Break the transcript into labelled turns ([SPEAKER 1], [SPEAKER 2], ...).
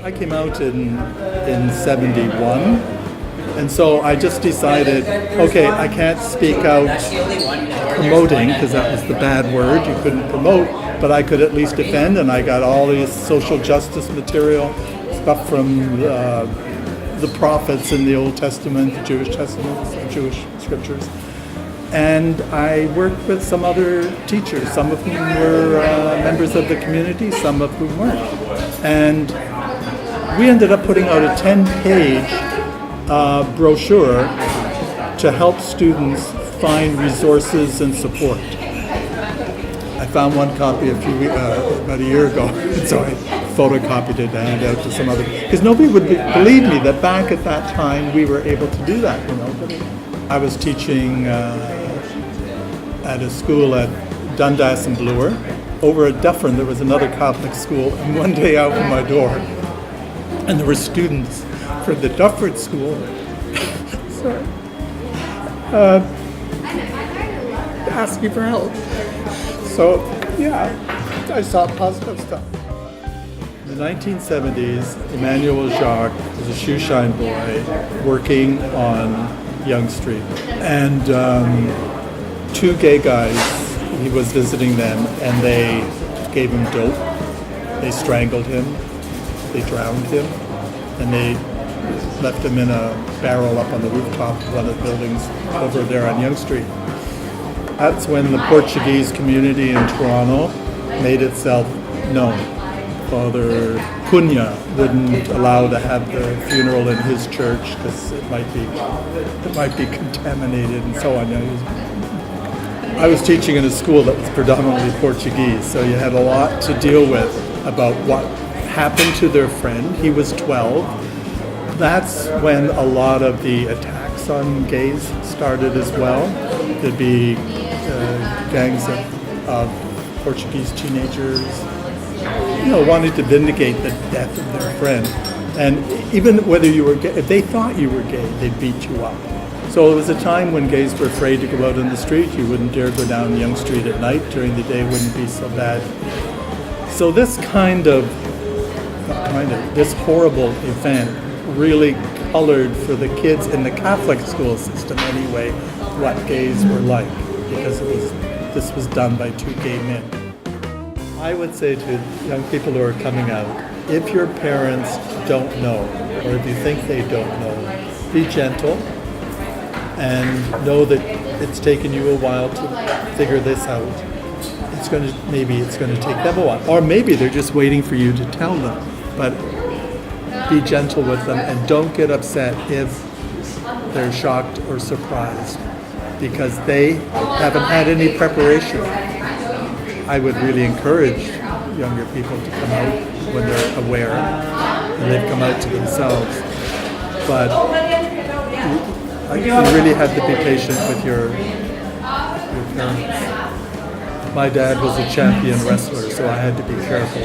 [SPEAKER 1] I came out in 71, and so I just decided, okay, I can't speak out promoting, because that was the bad word, you couldn't promote, but I could at least defend, and I got all this social justice material, stuff from the prophets in the Old Testament, the Jewish Jewish scriptures. And I worked with some other teachers, some of whom were members of the community, some of whom weren't. And we ended up putting out a 10-page brochure to help students find resources and support. I found one copy about a year ago, so I photocopied it and handed out to some other, because nobody would believe me that back at that time we were able to do that. I was teaching at a school at Dundas and Bloor. Over at Dufferin there was another Catholic school, and one day out from my door, and there were students from the Dufferin school asking for help. So yeah, I saw positive stuff. In the 1970s, Emmanuel Jacques was a shoeshine boy working on Yonge Street, and two gay guys, he was visiting them, and they gave him dope, they strangled him, they drowned him, and they left him in a barrel up on the rooftop of one of the buildings over there on Yonge Street. That's when the Portuguese community in Toronto made itself known. Father Cunha wouldn't allow to have the funeral in his church because it might be contaminated and so on. I was teaching in a school that was predominantly Portuguese, so you had a lot to deal with about what happened to their friend. He was 12. That's when a lot of the attacks on gays started as well. There'd be gangs of Portuguese teenagers, wanting to vindicate the death of their friend. And even whether you were gay, if they thought you were gay, they'd beat you up. So it was a time when gays were afraid to go out in the street. You wouldn't dare go down Yonge Street at night. During the day wouldn't be so bad. So this this horrible event really colored for the kids in the Catholic school system anyway what gays were like, because this was done by two gay men. I would say to young people who are coming out, if your parents don't know, or if you think they don't know, be gentle and know that it's taken you a while to figure this out. Maybe it's going to take them a while, or maybe they're just waiting for you to tell them. But be gentle with them and don't get upset if they're shocked or surprised, because they haven't had any preparation. I would really encourage younger people to come out when they're aware and they've come out to themselves. But you really have to be patient with your parents. My dad was a champion wrestler, so I had to be careful.